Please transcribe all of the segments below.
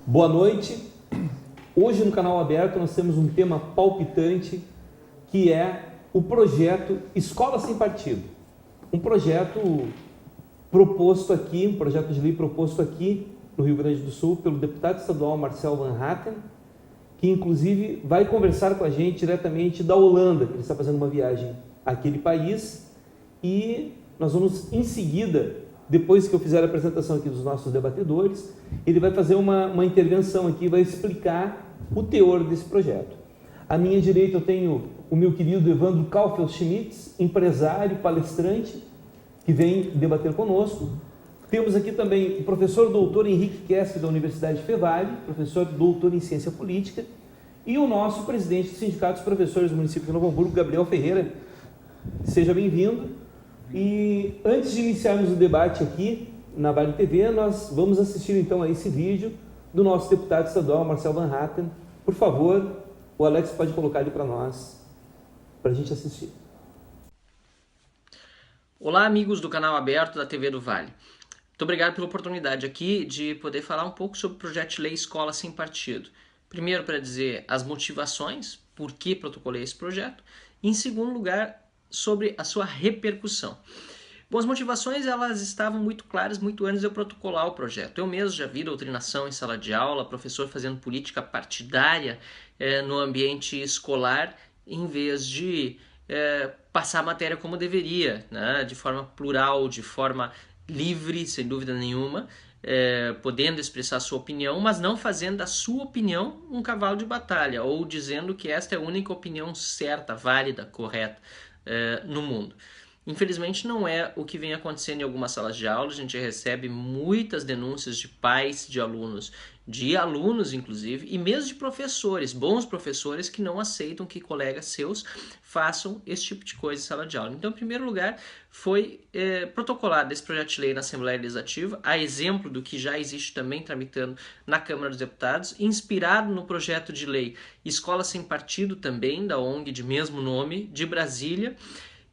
Boa noite. Hoje no canal aberto nós temos um tema palpitante que é o projeto Escola Sem Partido. Um projeto proposto aqui, um projeto de lei proposto aqui no Rio Grande do Sul pelo deputado estadual Marcel Van Hatten, que inclusive vai conversar com a gente diretamente da Holanda, que ele está fazendo uma viagem àquele país, e nós vamos em seguida, depois que eu fizer a apresentação aqui dos nossos debatedores, ele vai fazer uma intervenção aqui, vai explicar o teor desse projeto. À minha direita eu tenho o meu querido Evandro Kaufel-Schmitz, empresário, palestrante, que vem debater conosco. Temos aqui também o professor doutor Henrique Kessler, da Universidade Fevale, professor doutor em Ciência Política, e o nosso presidente do Sindicato dos Professores do município de Novo Hamburgo, Gabriel Ferreira. Seja bem-vindo. E antes de iniciarmos o debate aqui na Vale TV, nós vamos assistir então a esse vídeo do nosso deputado estadual, Marcel Van Hatten. Por favor, o Alex pode colocar ele para nós, para a gente assistir. Olá, amigos do canal aberto da TV do Vale. Muito obrigado pela oportunidade aqui de poder falar um pouco sobre o projeto de lei Escola Sem Partido. Primeiro, para dizer as motivações, por que protocolei esse projeto. E, em segundo lugar, sobre a sua repercussão. Bom, as motivações elas estavam muito claras muito antes de eu protocolar o projeto. Eu mesmo já vi doutrinação em sala de aula, professor fazendo política partidária no ambiente escolar, em vez de passar a matéria como deveria, né? De forma plural, de forma livre, sem dúvida nenhuma, podendo expressar a sua opinião, mas não fazendo da sua opinião um cavalo de batalha, ou dizendo que esta é a única opinião certa, válida, correta no mundo. Infelizmente não é o que vem acontecendo em algumas salas de aula. A gente recebe muitas denúncias de pais, de alunos inclusive, e mesmo de professores, bons professores que não aceitam que colegas seus façam esse tipo de coisa em sala de aula. Então, em primeiro lugar, foi protocolado esse projeto de lei na Assembleia Legislativa, a exemplo do que já existe também tramitando na Câmara dos Deputados, inspirado no projeto de lei Escola Sem Partido também, da ONG de mesmo nome, de Brasília,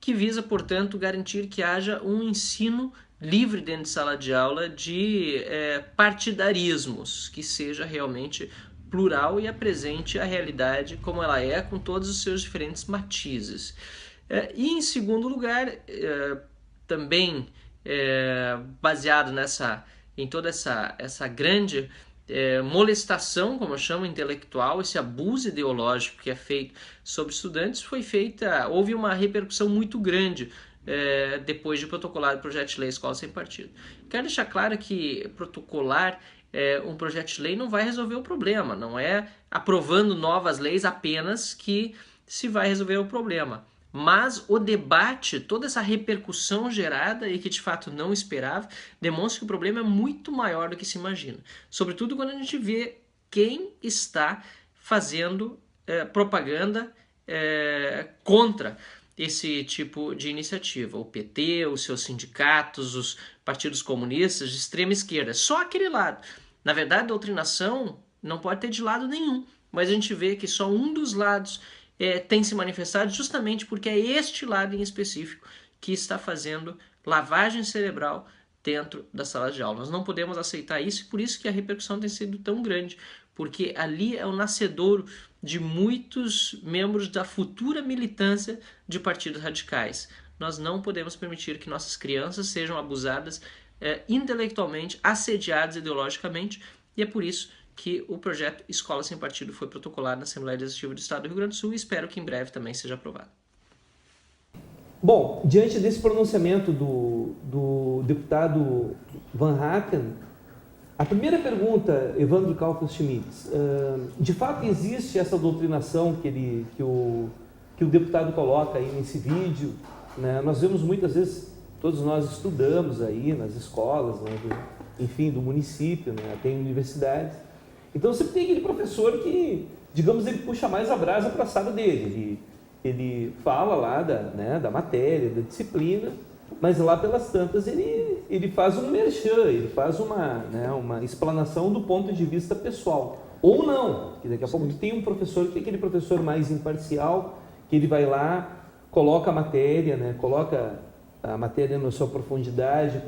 que visa, portanto, garantir que haja um ensino livre dentro de sala de aula de partidarismos, que seja realmente plural e apresente a realidade como ela é, com todos os seus diferentes matizes. E, em segundo lugar, também baseado em toda essa grande molestação, como eu chamo, intelectual, esse abuso ideológico que é feito sobre estudantes, houve uma repercussão muito grande depois de protocolar o projeto de lei Escola Sem Partido. Quero deixar claro que protocolar um projeto de lei não vai resolver o problema, não é aprovando novas leis apenas que se vai resolver o problema. Mas o debate, toda essa repercussão gerada e que de fato não esperava, demonstra que o problema é muito maior do que se imagina. Sobretudo quando a gente vê quem está fazendo propaganda contra esse tipo de iniciativa. O PT, os seus sindicatos, os partidos comunistas de extrema esquerda. Só aquele lado. Na verdade, a doutrinação não pode ter de lado nenhum, mas a gente vê que só um dos lados tem se manifestado justamente porque é este lado em específico que está fazendo lavagem cerebral dentro da sala de aula. Nós não podemos aceitar isso e por isso que a repercussão tem sido tão grande, porque ali é o nascedouro de muitos membros da futura militância de partidos radicais. Nós não podemos permitir que nossas crianças sejam abusadas intelectualmente, assediadas ideologicamente, e é por isso que o projeto Escola Sem Partido foi protocolado na Assembleia Legislativa do Estado do Rio Grande do Sul e espero que em breve também seja aprovado. Bom, diante desse pronunciamento do deputado Van Hatten, a primeira pergunta, Evandro Kaufel-Schmitz, de fato existe essa doutrinação que o deputado coloca aí nesse vídeo, né? Nós vemos muitas vezes, todos nós estudamos aí nas escolas, né, enfim, do município, né, tem universidades, Então sempre tem aquele professor que, digamos, ele puxa mais a brasa para a sala dele. Ele fala lá da matéria, da disciplina, mas lá pelas tantas ele faz um merchan, ele faz uma explanação do ponto de vista pessoal. Ou não, que daqui a pouco tu tem um professor que é aquele professor mais imparcial, que ele vai lá, coloca a matéria, coloca a matéria na sua profundidade,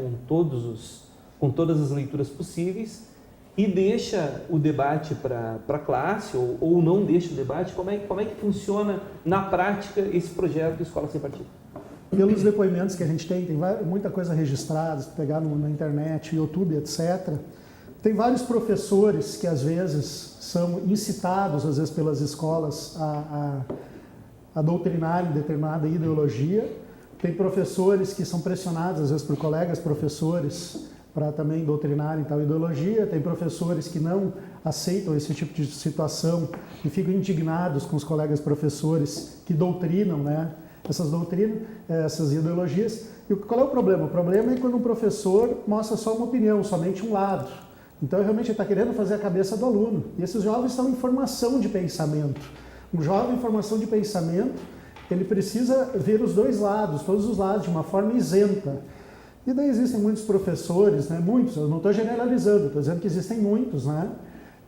com todas as leituras possíveis, e deixa o debate para a classe, ou não deixa o debate. Como é que funciona na prática esse projeto Escola Sem Partido? Pelos depoimentos que a gente tem muita coisa registrada, se pegar na internet, YouTube, etc. Tem vários professores que às vezes são incitados, às vezes pelas escolas, a doutrinarem determinada ideologia. Tem professores que são pressionados, às vezes, por colegas professores, para também doutrinarem tal ideologia. Tem professores que não aceitam esse tipo de situação e ficam indignados com os colegas professores que doutrinam, essas ideologias. E qual é o problema? O problema é quando um professor mostra só uma opinião, somente um lado. Então, realmente, ele está querendo fazer a cabeça do aluno. E esses jovens estão em formação de pensamento. Um jovem em formação de pensamento, ele precisa ver os dois lados, todos os lados, de uma forma isenta. E daí existem muitos professores, muitos, eu não estou generalizando, estou dizendo que existem muitos,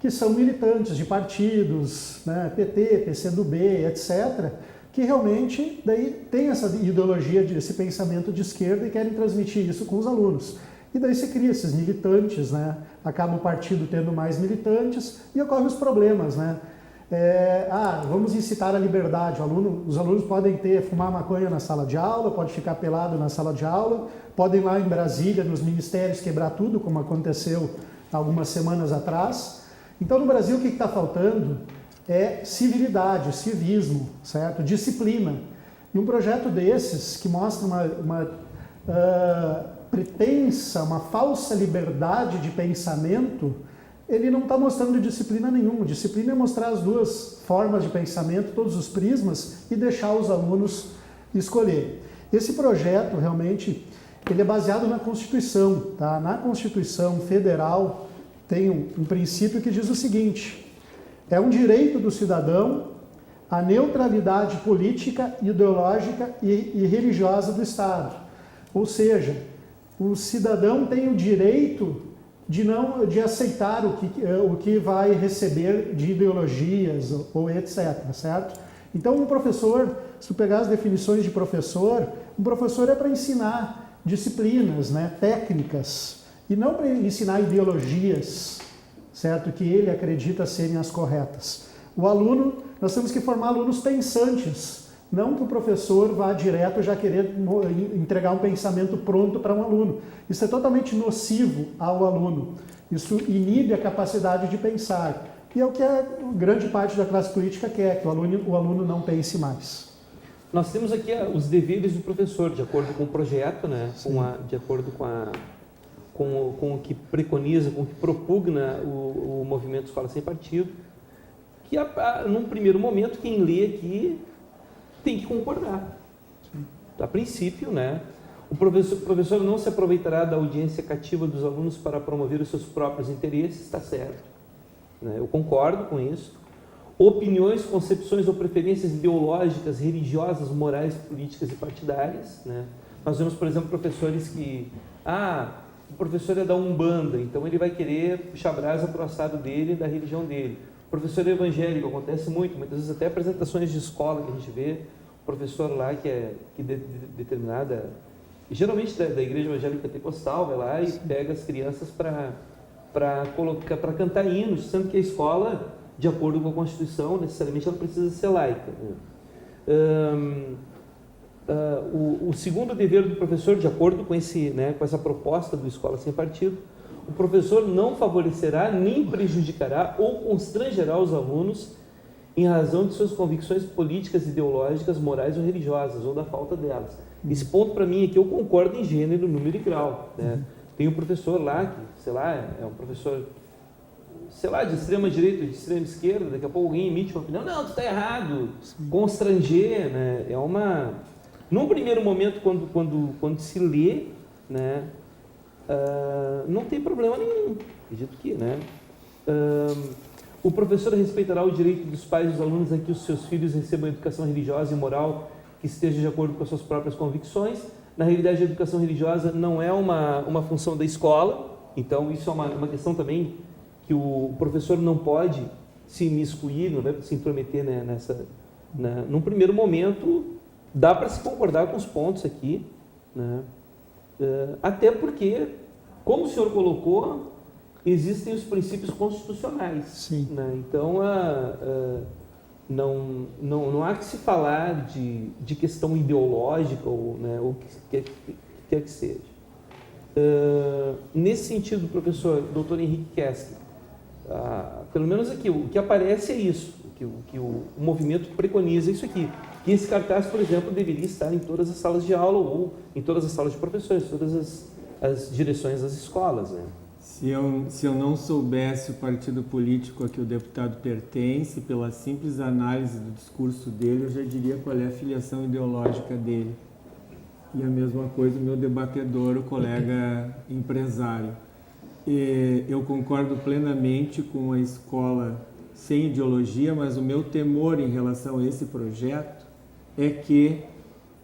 que são militantes de partidos, PT, PCdoB, etc., que realmente daí tem essa ideologia, esse pensamento de esquerda e querem transmitir isso com os alunos. E daí se cria esses militantes, acaba o partido tendo mais militantes e ocorrem os problemas, vamos incitar a liberdade. Os alunos podem fumar maconha na sala de aula, pode ficar pelado na sala de aula, podem lá em Brasília, nos ministérios, quebrar tudo, como aconteceu algumas semanas atrás. Então, no Brasil, o que está faltando é civilidade, civismo, certo? Disciplina. E um projeto desses, que mostra uma pretensa, uma falsa liberdade de pensamento, ele não está mostrando disciplina nenhuma. Disciplina é mostrar as duas formas de pensamento, todos os prismas, e deixar os alunos escolher. Esse projeto, realmente, ele é baseado na Constituição. Na Constituição Federal tem um princípio que diz o seguinte: é um direito do cidadão a neutralidade política, ideológica e religiosa do Estado. Ou seja, o cidadão tem o direito de aceitar o que vai receber de ideologias ou etc, certo? Então, um professor, se tu pegar as definições de professor, um professor é para ensinar disciplinas, técnicas, e não para ensinar ideologias, certo? Que ele acredita serem as corretas. O aluno, nós temos que formar alunos pensantes, não que o professor vá direto já querer entregar um pensamento pronto para um aluno. Isso é totalmente nocivo ao aluno. Isso inibe a capacidade de pensar. E é o que a grande parte da classe política quer, que o aluno não pense mais. Nós temos aqui os deveres do professor, de acordo com o projeto, de acordo com o que preconiza, com o que propugna o movimento Escola Sem Partido, que num primeiro momento quem lê aqui tem que concordar. A princípio, o professor não se aproveitará da audiência cativa dos alunos para promover os seus próprios interesses, está certo. Eu concordo com isso. Opiniões, concepções ou preferências ideológicas, religiosas, morais, políticas e partidárias. Nós vemos, por exemplo, professores que... o professor é da Umbanda, então ele vai querer puxar brasa para o assado dele, da religião dele. O professor evangélico, acontece muitas vezes até apresentações de escola que a gente vê, o professor lá determinada, geralmente da igreja evangélica pentecostal, vai lá e pega as crianças para cantar hinos, sendo que a escola, de acordo com a Constituição, necessariamente ela precisa ser laica. O segundo dever do professor, de acordo com essa proposta do Escola Sem Partido, o professor não favorecerá nem prejudicará ou constrangerá os alunos em razão de suas convicções políticas, ideológicas, morais ou religiosas, ou da falta delas. Esse ponto, para mim, é que eu concordo em gênero, número e grau. Tem um professor lá, que, é um professor, de extrema direita, de extrema esquerda, daqui a pouco alguém emite uma opinião, não, tu está errado, constranger, Num primeiro momento, quando se lê, não tem problema nenhum, acredito que, O professor respeitará o direito dos pais e dos alunos a que os seus filhos recebam educação religiosa e moral que esteja de acordo com as suas próprias convicções. Na realidade, a educação religiosa não é uma função da escola, então isso é uma questão também que o professor não pode se imiscuir, não deve se intrometer, né, num primeiro momento. Dá para se concordar com os pontos aqui, né? Até porque, como o senhor colocou, existem os princípios constitucionais. Sim. Né? Então, não há que se falar de questão ideológica ou, né, ou que quer que seja. Nesse sentido, professor Dr. Henrique Kessler, pelo menos aqui, o que aparece é isso, que o movimento preconiza isso aqui, que esse cartaz, por exemplo, deveria estar em todas as salas de aula ou em todas as salas de professores, todas as direções das escolas, né? Se eu não soubesse o partido político a que o deputado pertence, pela simples análise do discurso dele, eu já diria qual é a filiação ideológica dele. E a mesma coisa o meu debatedor, o colega empresário. Eu concordo plenamente com a escola sem ideologia, mas o meu temor em relação a esse projeto é que,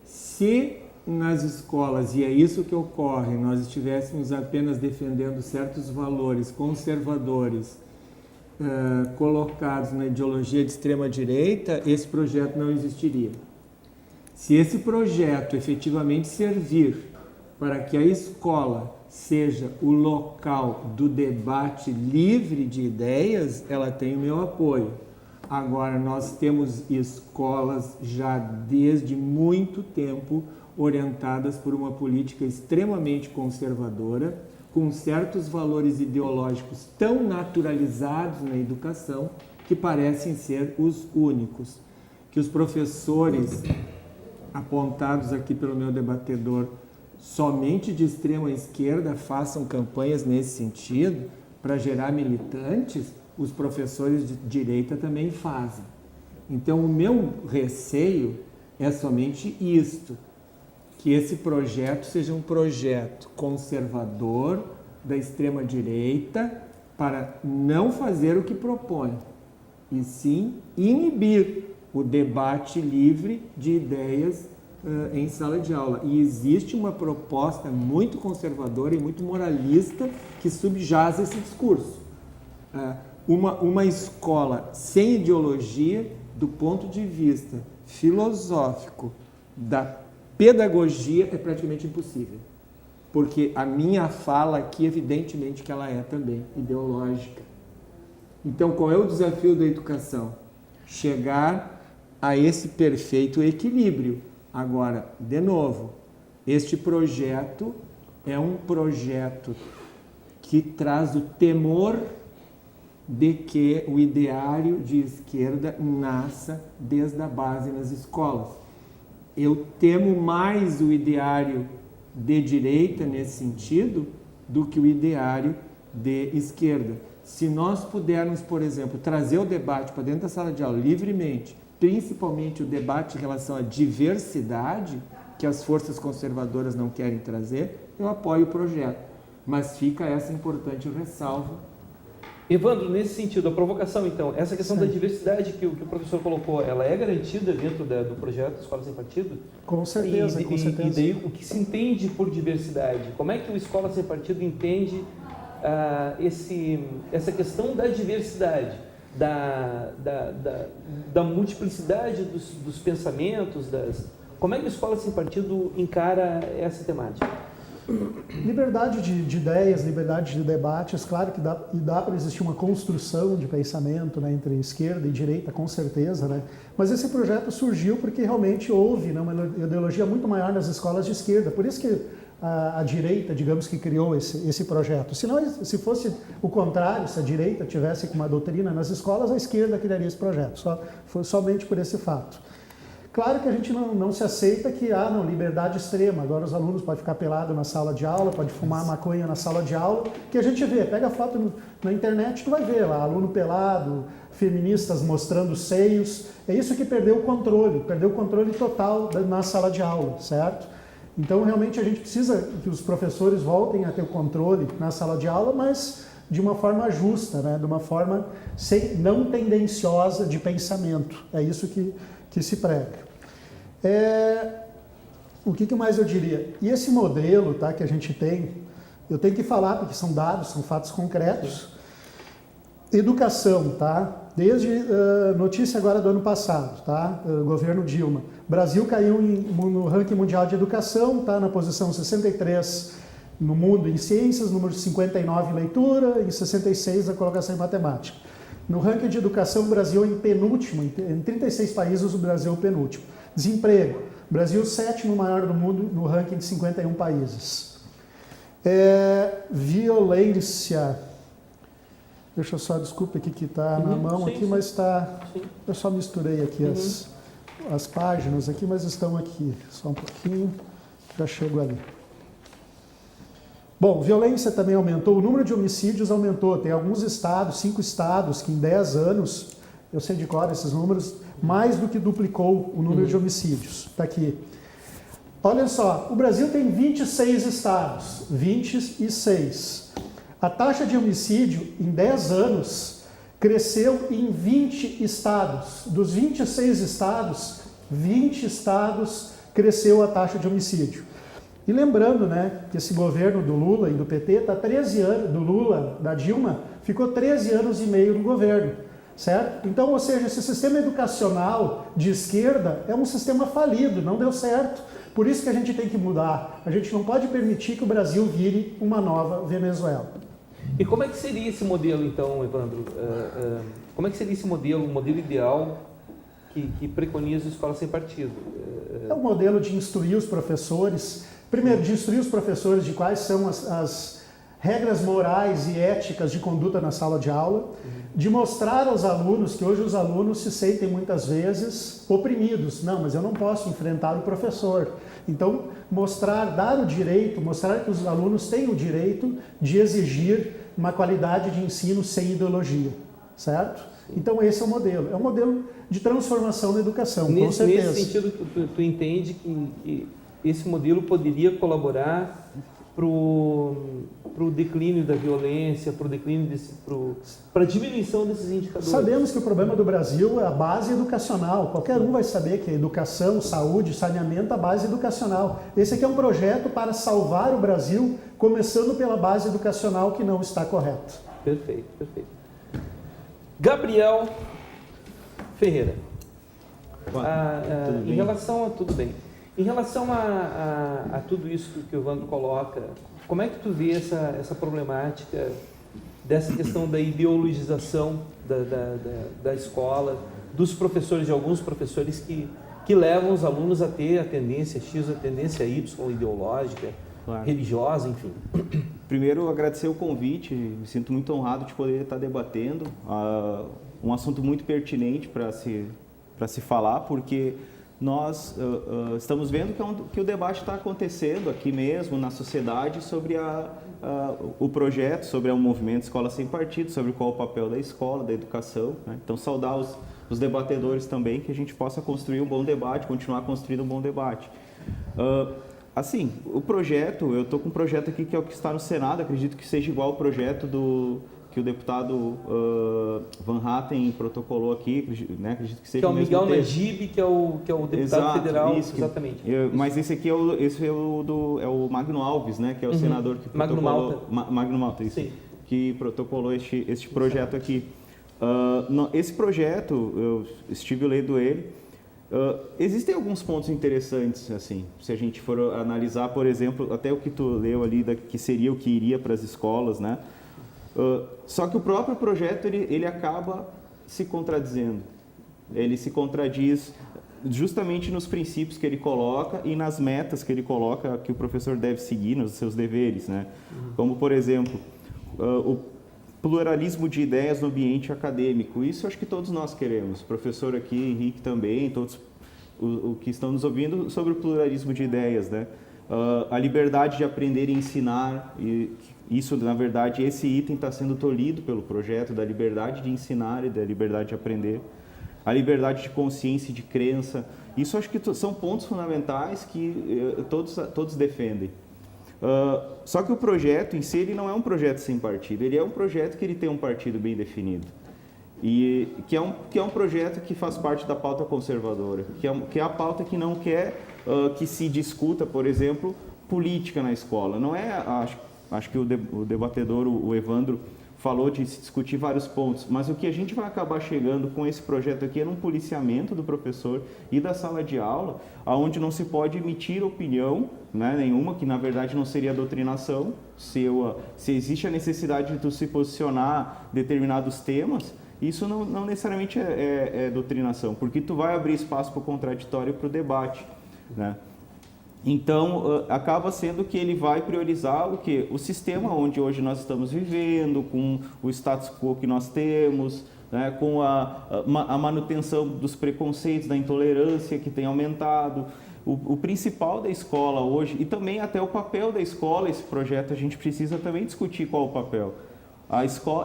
se nas escolas, e é isso que ocorre, nós estivéssemos apenas defendendo certos valores conservadores colocados na ideologia de extrema-direita, esse projeto não existiria. Se esse projeto efetivamente servir para que a escola seja o local do debate livre de ideias, ela tem o meu apoio. Agora, nós temos escolas já desde muito tempo orientadas por uma política extremamente conservadora, com certos valores ideológicos tão naturalizados na educação que parecem ser os únicos. Que os professores apontados aqui pelo meu debatedor somente de extrema esquerda façam campanhas nesse sentido para gerar militantes, os professores de direita também fazem. Então, o meu receio é somente isto, que esse projeto seja um projeto conservador da extrema-direita para não fazer o que propõe, e sim inibir o debate livre de ideias em sala de aula. E existe uma proposta muito conservadora e muito moralista que subjaz esse discurso. Uma escola sem ideologia, do ponto de vista filosófico da pedagogia, é praticamente impossível. Porque a minha fala aqui, evidentemente que ela é também ideológica. Então, qual é o desafio da educação? Chegar a esse perfeito equilíbrio. Agora, de novo, este projeto é um projeto que traz o temor de que o ideário de esquerda nasça desde a base nas escolas. Eu temo mais o ideário de direita nesse sentido do que o ideário de esquerda. Se nós pudermos, por exemplo, trazer o debate para dentro da sala de aula livremente, principalmente o debate em relação à diversidade, que as forças conservadoras não querem trazer, eu apoio o projeto. Mas fica essa importante ressalva. Evandro, nesse sentido, a provocação, então, essa questão da diversidade que o professor colocou, ela é garantida dentro do projeto Escola Sem Partido? Com certeza, com certeza. E daí, o que se entende por diversidade? Como é que o Escola Sem Partido entende essa questão da diversidade, da multiplicidade dos pensamentos, como é que a Escola Sem Partido encara essa temática? Liberdade de ideias, liberdade de debates, claro que dá para existir uma construção de pensamento, né, entre esquerda e direita, com certeza, né? Mas esse projeto surgiu porque realmente houve, né, uma ideologia muito maior nas escolas de esquerda, por isso que a direita, digamos, que criou esse projeto. Se fosse o contrário, se a direita tivesse uma doutrina nas escolas, a esquerda criaria esse projeto, foi somente por esse fato. Claro que a gente não se aceita que liberdade extrema, agora os alunos podem ficar pelados na sala de aula, pode fumar maconha na sala de aula, que a gente vê, pega a foto na internet, tu vai ver lá, aluno pelado, feministas mostrando seios, é isso que perdeu o controle total na sala de aula, certo? Então realmente a gente precisa que os professores voltem a ter o controle na sala de aula, mas de uma forma justa, né? De uma forma não tendenciosa de pensamento. É isso que se prega. O que mais eu diria? E esse modelo, tá, que a gente tem, eu tenho que falar porque são dados, são fatos concretos. Educação, tá? Desde notícia agora do ano passado, tá? Governo Dilma. Brasil caiu no ranking mundial de educação, tá? Na posição 63 no mundo em ciências, número 59 em leitura e 66 na colocação em matemática. No ranking de educação, o Brasil é em penúltimo, em 36 países o Brasil é o penúltimo. Desemprego, Brasil sétimo maior do mundo no ranking de 51 países. Violência, deixa eu só, desculpa aqui que está na mão aqui, mas está, eu só misturei aqui as páginas aqui, mas estão aqui, só um pouquinho, já chego ali. Bom, violência também aumentou, o número de homicídios aumentou, tem alguns estados, 5 estados, que em 10 anos, eu sei de cor esses números, mais do que duplicou o número de homicídios. Está aqui. Olha só, o Brasil tem 26 estados, 26. A taxa de homicídio em 10 anos cresceu em 20 estados. Dos 26 estados, 20 estados cresceu a taxa de homicídio. E lembrando, né, que esse governo do Lula e do PT está 13 anos, do Lula, da Dilma, ficou 13 anos e meio no governo, certo? Então, ou seja, esse sistema educacional de esquerda é um sistema falido, não deu certo. Por isso que a gente tem que mudar. A gente não pode permitir que o Brasil vire uma nova Venezuela. E como é que seria esse modelo, então, Evandro? Como é que seria esse modelo, o modelo ideal que preconiza a escola sem partido? É o modelo de instruir os professores. Primeiro, de instruir os professores de quais são as regras morais e éticas de conduta na sala de aula, de mostrar aos alunos que hoje os alunos se sentem muitas vezes oprimidos. Não, mas eu não posso enfrentar o professor. Então, dar o direito, mostrar que os alunos têm o direito de exigir uma qualidade de ensino sem ideologia, certo? Então, esse é o modelo. É um modelo de transformação da educação, com certeza. Nesse sentido, tu entende que esse modelo poderia colaborar para o declínio da violência, para a diminuição desses indicadores? Sabemos que o problema do Brasil é a base educacional. Qualquer um vai saber que a educação, saúde, saneamento é a base educacional. Esse aqui é um projeto para salvar o Brasil, começando pela base educacional que não está correta. Perfeito, perfeito. Gabriel Ferreira. Em relação a tudo bem. Em relação a tudo isso que o Evandro coloca, como é que tu vê essa problemática dessa questão da ideologização da escola, dos professores, de alguns professores que levam os alunos a ter a tendência X, a tendência Y, ideológica, claro, religiosa, enfim? Primeiro, agradecer o convite, me sinto muito honrado de poder estar debatendo um assunto muito pertinente para se falar, porque nós estamos vendo que o debate está acontecendo aqui mesmo, na sociedade, sobre o projeto, sobre o movimento Escola Sem Partido, sobre qual o papel da escola, da educação, né? Então, saudar os debatedores também, que a gente possa construir um bom debate, continuar construindo um bom debate. Assim, o projeto, eu estou com um projeto aqui que é o que está no Senado, acredito que seja igual ao projeto que o deputado Van Hatten protocolou aqui, né? Acredito que seja que é o mesmo Miguel Najib, que é o deputado Exato, federal, isso, exatamente. Mas esse aqui é o Magno Alves, né? Que é o senador que protocolou... Magno Malta, isso. Sim. Que protocolou este projeto aqui. Esse projeto, eu estive lendo ele, existem alguns pontos interessantes, assim, se a gente for analisar, por exemplo, até o que tu leu ali, que seria o que iria para as escolas, né? Só que o próprio projeto ele acaba se contradizendo. Ele se contradiz justamente nos princípios que ele coloca e nas metas que ele coloca que o professor deve seguir nos seus deveres, né? Como, por exemplo, o pluralismo de ideias no ambiente acadêmico. Isso acho que todos nós queremos. O professor aqui, Henrique também, todos o que estão nos ouvindo sobre o pluralismo de ideias, né? A liberdade de aprender e ensinar, e isso, na verdade, esse item está sendo tolhido pelo projeto, da liberdade de ensinar e da liberdade de aprender, a liberdade de consciência e de crença. Isso acho que são pontos fundamentais que todos defendem. Só que o projeto em si ele não é um projeto sem partido, ele é um projeto que ele tem um partido bem definido. E que é um projeto que faz parte da pauta conservadora, que é a pauta que não quer que se discuta, por exemplo, política na escola. Não é, acho que o debatedor, o Evandro, falou de se discutir vários pontos, mas o que a gente vai acabar chegando com esse projeto aqui é num policiamento do professor e da sala de aula, onde não se pode emitir opinião, né, nenhuma, que na verdade não seria doutrinação, se existe a necessidade de tu se posicionar em determinados temas, isso não necessariamente é doutrinação, porque tu vai abrir espaço para o contraditório e para o debate, né? Então, acaba sendo que ele vai priorizar o quê? O sistema onde hoje nós estamos vivendo, com o status quo que nós temos, né? Com a manutenção dos preconceitos, da intolerância que tem aumentado. O principal da escola hoje, e também até o papel da escola, esse projeto a gente precisa também discutir qual é o papel.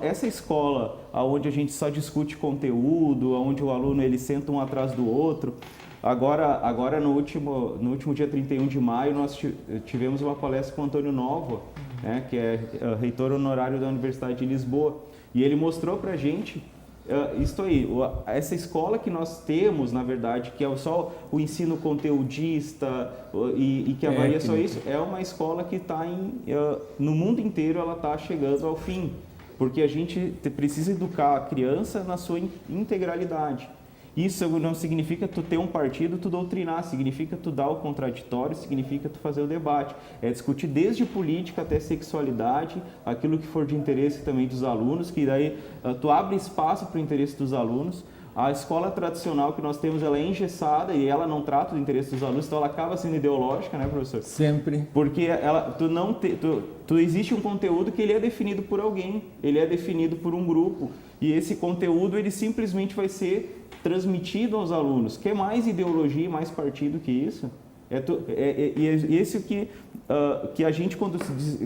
Essa escola onde a gente só discute conteúdo, onde o aluno ele senta um atrás do outro. Agora no último dia 31 de maio, nós tivemos uma palestra com o Antônio Nova, né, que é reitor honorário da Universidade de Lisboa, e ele mostrou para a gente isto aí, essa escola que nós temos, na verdade, que é só o ensino conteudista e que avalia só isso, é uma escola que está no mundo inteiro, ela está chegando ao fim, porque a gente precisa educar a criança na sua integralidade. Isso não significa tu ter um partido, tu doutrinar, significa tu dar o contraditório, significa tu fazer o debate. É discutir desde política até sexualidade, aquilo que for de interesse também dos alunos, que daí tu abre espaço para o interesse dos alunos. A escola tradicional que nós temos, ela é engessada e ela não trata do interesse dos alunos, então ela acaba sendo ideológica, né, professor? Sempre. Porque existe um conteúdo que ele é definido por alguém, ele é definido por um grupo, e esse conteúdo ele simplesmente vai ser transmitido aos alunos. Que é mais ideologia e mais partido que isso? Isso que a gente, quando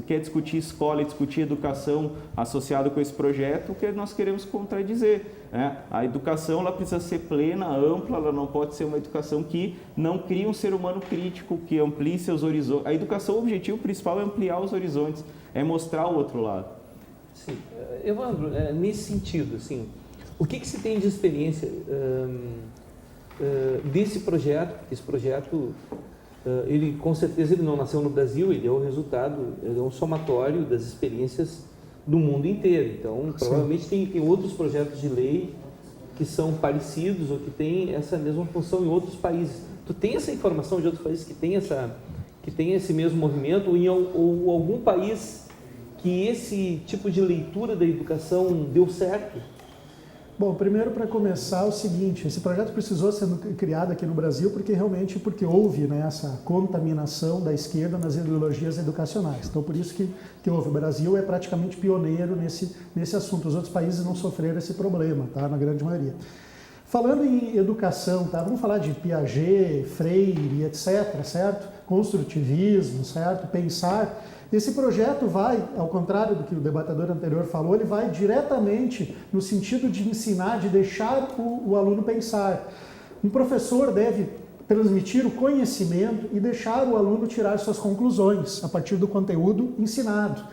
quer discutir escola e discutir educação associado com esse projeto, o que nós queremos contradizer, né? A educação ela precisa ser plena, ampla, ela não pode ser uma educação que não cria um ser humano crítico, que amplie seus horizontes. A educação, o objetivo principal é ampliar os horizontes, é mostrar o outro lado. Sim. Evandro, nesse sentido, assim, o que se tem de experiência desse projeto? Esse projeto, ele com certeza ele não nasceu no Brasil, ele é o resultado, ele é um somatório das experiências do mundo inteiro. Então, provavelmente tem outros projetos de lei que são parecidos ou que têm essa mesma função em outros países. Tu tem essa informação de outros países que tem esse mesmo movimento ou algum país que esse tipo de leitura da educação deu certo? Bom, primeiro para começar é o seguinte, esse projeto precisou ser criado aqui no Brasil porque houve, né, essa contaminação da esquerda nas ideologias educacionais. Então por isso que houve. O Brasil é praticamente pioneiro nesse assunto. Os outros países não sofreram esse problema, tá, na grande maioria. Falando em educação, tá, vamos falar de Piaget, Freire, etc., certo? Construtivismo, certo? Pensar. Esse projeto vai, ao contrário do que o debatedor anterior falou, ele vai diretamente no sentido de ensinar, de deixar o aluno pensar. Um professor deve transmitir o conhecimento e deixar o aluno tirar suas conclusões a partir do conteúdo ensinado.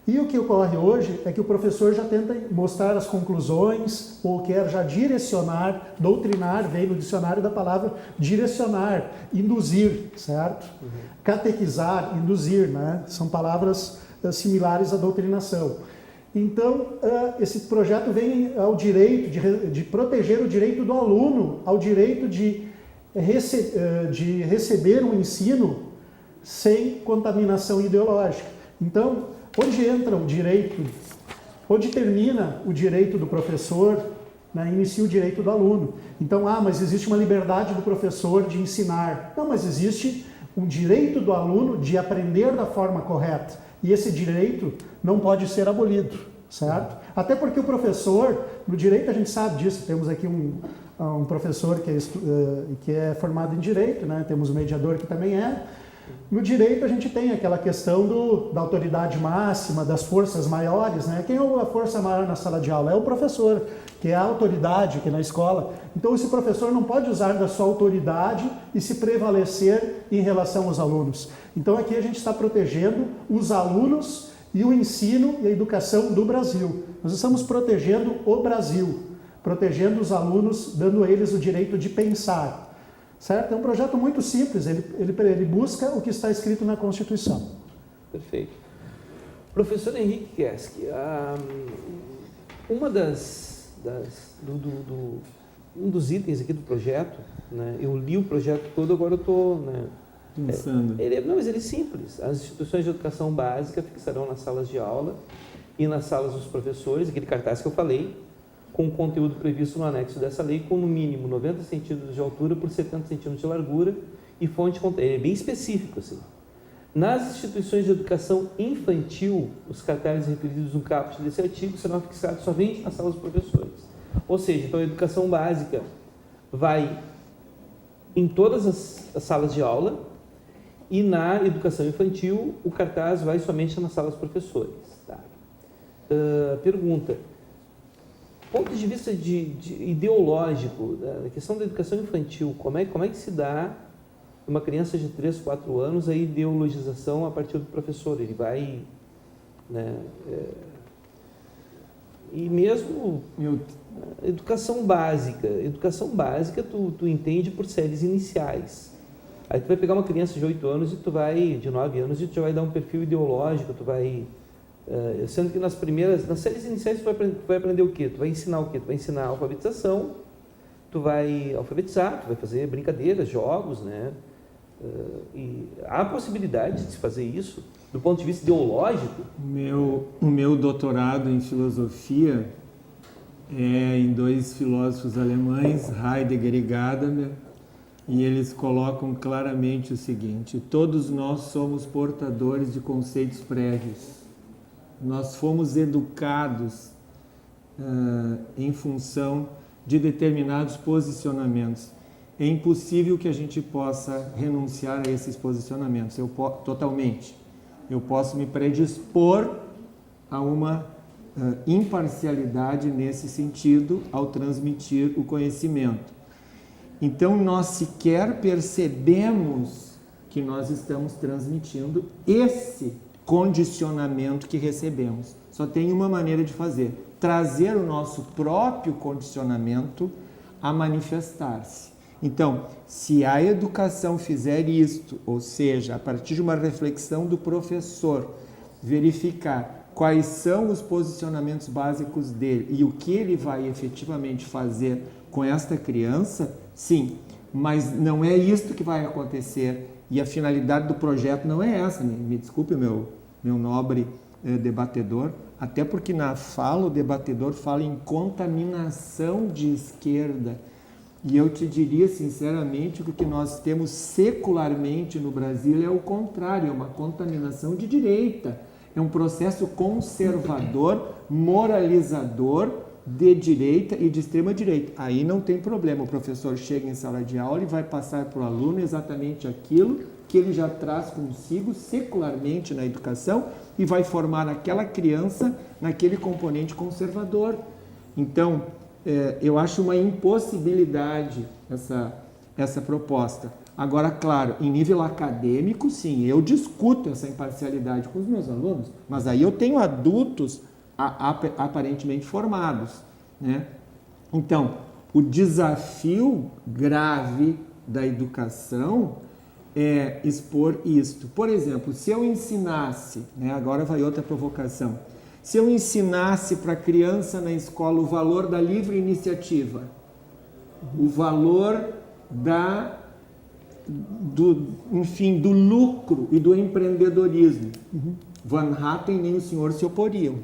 E o que ocorre hoje é que o professor já tenta mostrar as conclusões ou quer já direcionar, doutrinar, vem no dicionário da palavra direcionar, induzir, certo? Catequizar, induzir, né? São palavras similares à doutrinação. Então, esse projeto vem ao direito de proteger o direito do aluno, ao direito de receber um ensino sem contaminação ideológica. Então, onde entra o direito, onde termina o direito do professor, né, inicia o direito do aluno. Então, mas existe uma liberdade do professor de ensinar. Não, mas existe um direito do aluno de aprender da forma correta. E esse direito não pode ser abolido, certo? Até porque o professor, no direito a gente sabe disso, temos aqui um professor que é formado em direito, né? Temos um mediador que também é. No direito a gente tem aquela questão da autoridade máxima, das forças maiores, né? Quem é a força maior na sala de aula? É o professor, que é a autoridade aqui na escola. Então esse professor não pode usar da sua autoridade e se prevalecer em relação aos alunos. Então aqui a gente está protegendo os alunos e o ensino e a educação do Brasil. Nós estamos protegendo o Brasil, protegendo os alunos, dando a eles o direito de pensar. Certo? É um projeto muito simples, ele busca o que está escrito na Constituição. Perfeito. Professor Henrique Keski, um dos itens aqui do projeto, né, eu li o projeto todo, agora eu estou... Né, pensando. Mas ele é simples. As instituições de educação básica fixarão nas salas de aula e nas salas dos professores, aquele cartaz que eu falei, com o conteúdo previsto no anexo dessa lei, com no mínimo 90 centímetros de altura por 70 centímetros de largura e fonte... É bem específico, assim. Nas instituições de educação infantil, os cartazes referidos no caput desse artigo serão fixados somente nas salas dos professores. Ou seja, então a educação básica vai em todas as salas de aula e na educação infantil o cartaz vai somente nas salas dos professores. Tá? Pergunta. Ponto de vista ideológico, da questão da educação infantil, como é que se dá uma criança de 3, 4 anos a ideologização a partir do professor? Ele vai... Né, e mesmo educação básica tu entende por séries iniciais. Aí tu vai pegar uma criança de 8 anos e de 9 anos e tu já vai dar um perfil ideológico, tu vai... sendo que nas séries iniciais tu vai aprender o quê? Tu vai ensinar o quê? Tu vai ensinar a alfabetização, tu vai alfabetizar, tu vai fazer brincadeiras, jogos, né? E há a possibilidade de se fazer isso do ponto de vista ideológico? O meu doutorado em filosofia é em 2 filósofos alemães, Heidegger e Gadamer, e eles colocam claramente o seguinte: todos nós somos portadores de conceitos prévios. Nós fomos educados em função de determinados posicionamentos. É impossível que a gente possa renunciar a esses posicionamentos, totalmente. Eu posso me predispor a uma imparcialidade nesse sentido ao transmitir o conhecimento. Então, nós sequer percebemos que nós estamos transmitindo esse condicionamento que recebemos. Só tem uma maneira de fazer: trazer o nosso próprio condicionamento a manifestar-se. Então, se a educação fizer isto, ou seja, a partir de uma reflexão do professor, verificar quais são os posicionamentos básicos dele e o que ele vai efetivamente fazer com esta criança, sim, mas não é isto que vai acontecer. E a finalidade do projeto não é essa, me desculpe meu nobre debatedor, até porque na fala o debatedor fala em contaminação de esquerda. E eu te diria sinceramente que o que nós temos secularmente no Brasil é o contrário, é uma contaminação de direita. É um processo conservador, moralizador de direita e de extrema direita. Aí não tem problema, o professor chega em sala de aula e vai passar para o aluno exatamente aquilo que ele já traz consigo secularmente na educação e vai formar aquela criança naquele componente conservador. Então, eu acho uma impossibilidade essa proposta. Agora, claro, em nível acadêmico, sim, eu discuto essa imparcialidade com os meus alunos, mas aí eu tenho adultos aparentemente formados, né? Então, o desafio grave da educação é expor isto. Por exemplo, se eu ensinasse, né, agora vai outra provocação, se eu ensinasse para a criança na escola o valor da livre iniciativa, o valor do lucro e do empreendedorismo, Van Hatten nem o senhor se oporiam.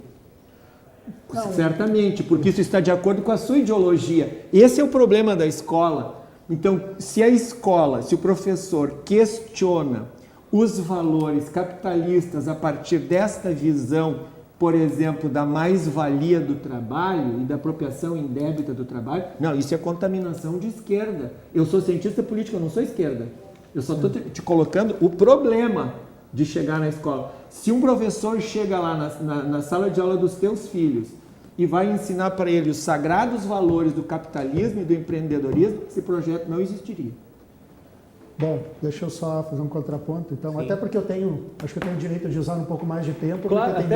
Não. Certamente, porque isso está de acordo com a sua ideologia. Esse é o problema da escola. Então, se a escola, se o professor questiona os valores capitalistas a partir desta visão, por exemplo, da mais-valia do trabalho e da apropriação indébita do trabalho, não, isso é contaminação de esquerda. Eu sou cientista político, eu não sou esquerda. Eu só estou te colocando o problema de chegar na escola. Se um professor chega lá na sala de aula dos teus filhos e vai ensinar para ele os sagrados valores do capitalismo e do empreendedorismo, esse projeto não existiria. Bom, deixa eu só fazer um contraponto, então, Sim. até porque acho que eu tenho direito de usar um pouco mais de tempo, Claro, porque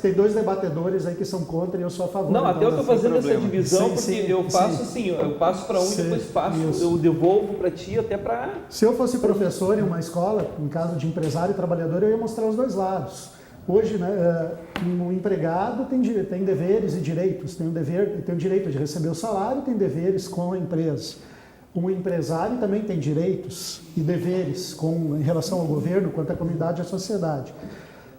tem dois debatedores aí que são contra e eu sou a favor. Não, então, até eu estou fazendo essa divisão, Sim, porque sim, eu faço sim. assim, eu passo para um Sim, e depois passo, isso. eu devolvo para ti até para... Se eu fosse professor em uma escola, em caso de empresário e trabalhador, eu ia mostrar os dois lados. Hoje, né, um empregado tem deveres e direitos, tem o direito de receber o salário, tem deveres com a empresa. Um empresário também tem direitos e deveres em relação ao governo, quanto à comunidade e à sociedade.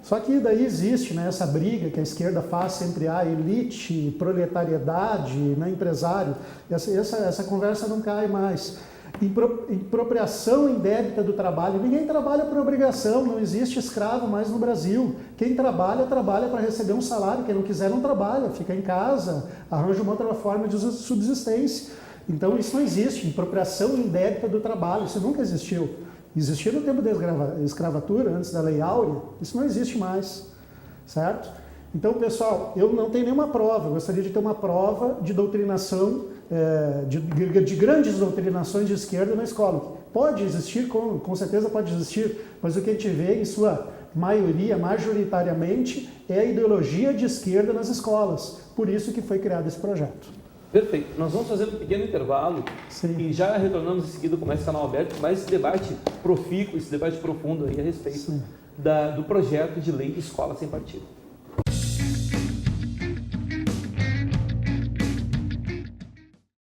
Só que daí existe, né, essa briga que a esquerda faz entre a elite, proletariedade, né, empresário. Essa conversa não cai mais. Expropriação indébita do trabalho. Ninguém trabalha por obrigação, não existe escravo mais no Brasil. Quem trabalha para receber um salário, quem não quiser não trabalha, fica em casa, arranja uma outra forma de subsistência. Então isso não existe, expropriação indébita do trabalho, isso nunca existiu. Existia no tempo da escravatura, antes da Lei Áurea, isso não existe mais, certo? Então, pessoal, eu não tenho nenhuma prova, eu gostaria de ter uma prova de doutrinação, de grandes doutrinações de esquerda na escola. Pode existir, com certeza pode existir, mas o que a gente vê em sua maioria, majoritariamente, é a ideologia de esquerda nas escolas. Por isso que foi criado esse projeto. Perfeito. Nós vamos fazer um pequeno intervalo. Sim. E já retornamos em seguida com mais canal aberto, mais esse debate profícuo, esse debate profundo aí a respeito do projeto de lei Escola Sem Partido.